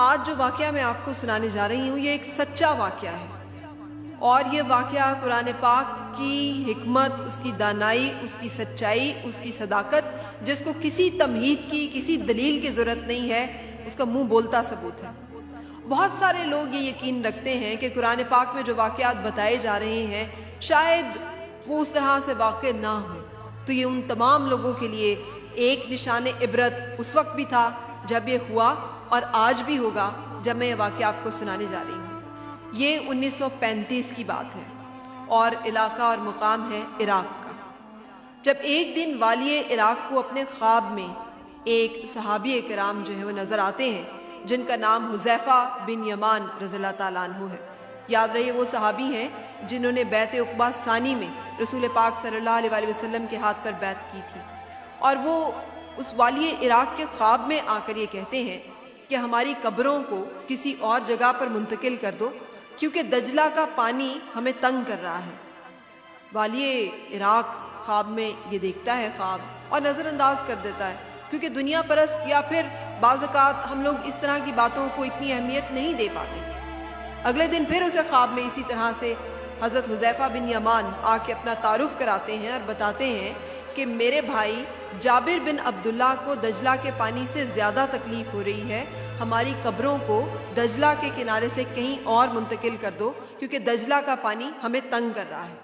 آج جو واقعہ میں آپ کو سنانے جا رہی ہوں یہ ایک سچا واقعہ ہے، اور یہ واقعہ قرآن پاک کی حکمت، اس کی دانائی، اس کی سچائی، اس کی صداقت، جس کو کسی تمہید کی، کسی دلیل کی ضرورت نہیں ہے، اس کا منہ بولتا ثبوت ہے۔ بہت سارے لوگ یہ یقین رکھتے ہیں کہ قرآن پاک میں جو واقعات بتائے جا رہے ہیں شاید وہ اس طرح سے واقع نہ ہوں، تو یہ ان تمام لوگوں کے لیے ایک نشان عبرت اس وقت بھی تھا جب یہ ہوا، اور آج بھی ہوگا جب میں یہ واقعہ آپ کو سنانے جا رہی ہوں۔ یہ 1935 کی بات ہے اور علاقہ اور مقام ہے عراق کا۔ جب ایک دن والی عراق کو اپنے خواب میں ایک صحابی کرام جو ہے وہ نظر آتے ہیں، جن کا نام حذیفہ بن یمان رضی اللہ تعالیٰ عنہ ہے۔ یاد رہیے وہ صحابی ہیں جنہوں نے بیعت عقبہ ثانی میں رسول پاک صلی اللہ علیہ وآلہ وسلم کے ہاتھ پر بیعت کی تھی، اور وہ اس والی عراق کے خواب میں آ کر یہ کہتے ہیں کہ ہماری قبروں کو کسی اور جگہ پر منتقل کر دو، کیونکہ دجلہ کا پانی ہمیں تنگ کر رہا ہے۔ والی عراق خواب میں یہ دیکھتا ہے خواب اور نظر انداز کر دیتا ہے، کیونکہ دنیا پرست یا پھر بعض اوقات ہم لوگ اس طرح کی باتوں کو اتنی اہمیت نہیں دے پاتے۔ اگلے دن پھر اسے خواب میں اسی طرح سے حضرت حذیفہ بن یمان آ کے اپنا تعارف کراتے ہیں اور بتاتے ہیں کہ میرے بھائی جابر بن عبداللہ کو دجلہ کے پانی سے زیادہ تکلیف ہو رہی ہے، ہماری قبروں کو دجلہ کے کنارے سے کہیں اور منتقل کر دو، کیونکہ دجلہ کا پانی ہمیں تنگ کر رہا ہے۔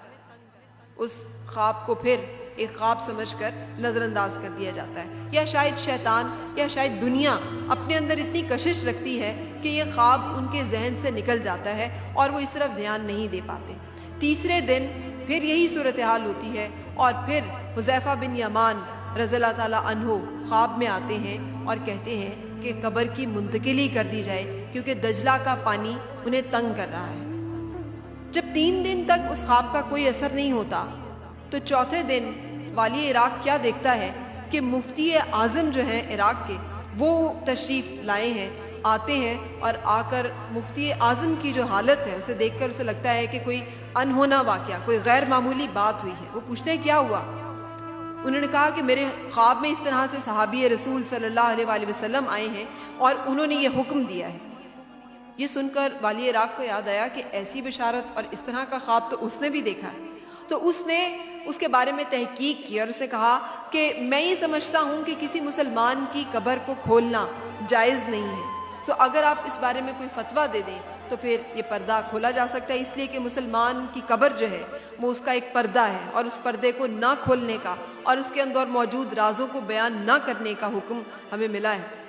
اس خواب کو پھر ایک خواب سمجھ کر نظر انداز کر دیا جاتا ہے، یا شاید شیطان یا شاید دنیا اپنے اندر اتنی کشش رکھتی ہے کہ یہ خواب ان کے ذہن سے نکل جاتا ہے اور وہ اس طرف دھیان نہیں دے پاتے۔ تیسرے دن پھر یہی صورتحال ہوتی ہے، اور پھر حذیفہ بن یمان رضی اللہ تعالیٰ عنہ خواب میں آتے ہیں اور کہتے ہیں کہ قبر کی منتقلی کر دی جائے، کیونکہ دجلہ کا پانی انہیں تنگ کر رہا ہے۔ جب 3 دن تک اس خواب کا کوئی اثر نہیں ہوتا تو چوتھے دن والی عراق کیا دیکھتا ہے کہ مفتی اعظم جو ہیں عراق کے، وہ تشریف لائے ہیں، آتے ہیں، اور آ کر مفتی اعظم کی جو حالت ہے اسے دیکھ کر اسے لگتا ہے کہ کوئی انہونا واقعہ، کوئی غیر معمولی بات ہوئی ہے۔ وہ پوچھتے ہیں کیا ہوا؟ انہوں نے کہا کہ میرے خواب میں اس طرح سے صحابی رسول صلی اللہ علیہ وآلہ وسلم آئے ہیں اور انہوں نے یہ حکم دیا ہے۔ یہ سن کر والی عراق کو یاد آیا کہ ایسی بشارت اور اس طرح کا خواب تو اس نے بھی دیکھا ہے، تو اس نے اس کے بارے میں تحقیق کی اور اس نے کہا کہ میں یہ سمجھتا ہوں کہ کسی مسلمان کی قبر کو کھولنا جائز نہیں ہے، تو اگر آپ اس بارے میں کوئی فتویٰ دے دیں تو پھر یہ پردہ کھولا جا سکتا ہے، اس لیے کہ مسلمان کی قبر جو ہے وہ اس کا ایک پردہ ہے، اور اس پردے کو نہ کھولنے کا اور اس کے اندر موجود رازوں کو بیان نہ کرنے کا حکم ہمیں ملا ہے۔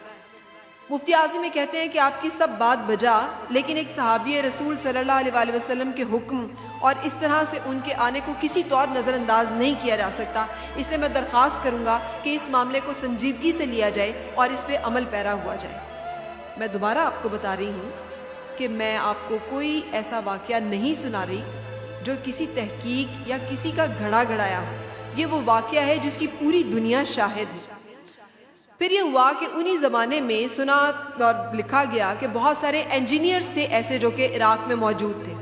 مفتی اعظم یہ کہتے ہیں کہ آپ کی سب بات بجا، لیکن ایک صحابی رسول صلی اللہ علیہ وآلہ وسلم کے حکم اور اس طرح سے ان کے آنے کو کسی طور نظر انداز نہیں کیا جا سکتا، اس لیے میں درخواست کروں گا کہ اس معاملے کو سنجیدگی سے لیا جائے اور اس پہ عمل پیرا ہوا جائے۔ میں دوبارہ آپ کو بتا رہی ہوں کہ میں آپ کو کوئی ایسا واقعہ نہیں سنا رہی جو کسی تحقیق یا کسی کا گھڑا گھڑایا ہو، یہ وہ واقعہ ہے جس کی پوری دنیا شاہد ہے۔ پھر یہ ہوا کہ انہی زمانے میں سنا اور لکھا گیا کہ بہت سارے انجینئرز تھے ایسے جو کہ عراق میں موجود تھے،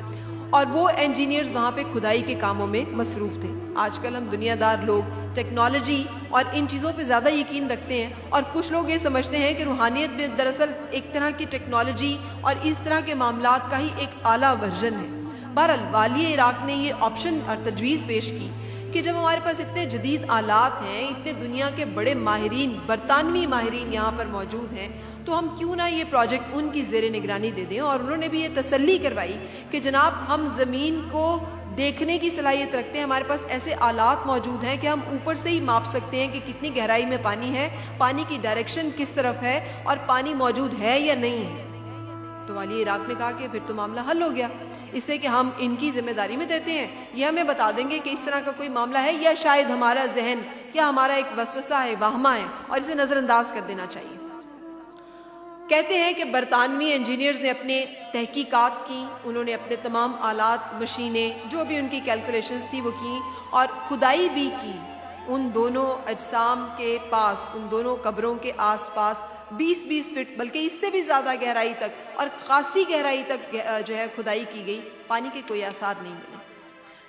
اور وہ انجینئرز وہاں پہ کھدائی کے کاموں میں مصروف تھے۔ آج کل ہم دنیا دار لوگ ٹیکنالوجی اور ان چیزوں پہ زیادہ یقین رکھتے ہیں، اور کچھ لوگ یہ سمجھتے ہیں کہ روحانیت بھی دراصل ایک طرح کی ٹیکنالوجی اور اس طرح کے معاملات کا ہی ایک اعلیٰ ورژن ہے۔ بہرحال والی عراق نے یہ آپشن اور تجویز پیش کی کہ جب ہمارے پاس اتنے جدید آلات ہیں، اتنے دنیا کے بڑے ماہرین، برطانوی ماہرین یہاں پر موجود ہیں، تو ہم کیوں نہ یہ پروجیکٹ ان کی زیر نگرانی دے دیں۔ اور انہوں نے بھی یہ تسلی کروائی کہ جناب ہم زمین کو دیکھنے کی صلاحیت رکھتے ہیں، ہمارے پاس ایسے آلات موجود ہیں کہ ہم اوپر سے ہی ماپ سکتے ہیں کہ کتنی گہرائی میں پانی ہے، پانی کی ڈائریکشن کس طرف ہے، اور پانی موجود ہے یا نہیں ہے۔ تو والی عراق نے کہا کہ پھر تو معاملہ حل ہو گیا، اس سے کہ ہم ان کی ذمہ داری میں دیتے ہیں، یہ ہمیں بتا دیں گے کہ اس طرح کا کوئی معاملہ ہے، یا شاید ہمارا ذہن یا ہمارا ایک وسوسہ ہے، وہمہ ہے، اور اسے نظر انداز کر دینا چاہیے۔ کہتے ہیں کہ برطانوی انجینئرز نے اپنے تحقیقات کی، انہوں نے اپنے تمام آلات، مشینیں، جو بھی ان کی کیلکولیشنز تھی وہ کی، اور کھدائی بھی کی ان دونوں اجسام کے پاس، ان دونوں قبروں کے آس پاس 20-20 فٹ بلکہ اس سے بھی زیادہ گہرائی تک، اور خاصی گہرائی تک جو ہے کھدائی کی گئی۔ پانی کے کوئی آثار نہیں ملے۔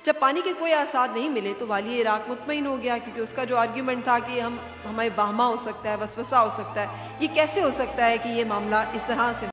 جب پانی کے کوئی آثار نہیں ملے تو والی عراق مطمئن ہو گیا، کیونکہ اس کا جو آرگیومنٹ تھا کہ ہمیں وہمہ ہو سکتا ہے، وسوسہ ہو سکتا ہے، یہ کیسے ہو سکتا ہے کہ یہ معاملہ اس طرح سے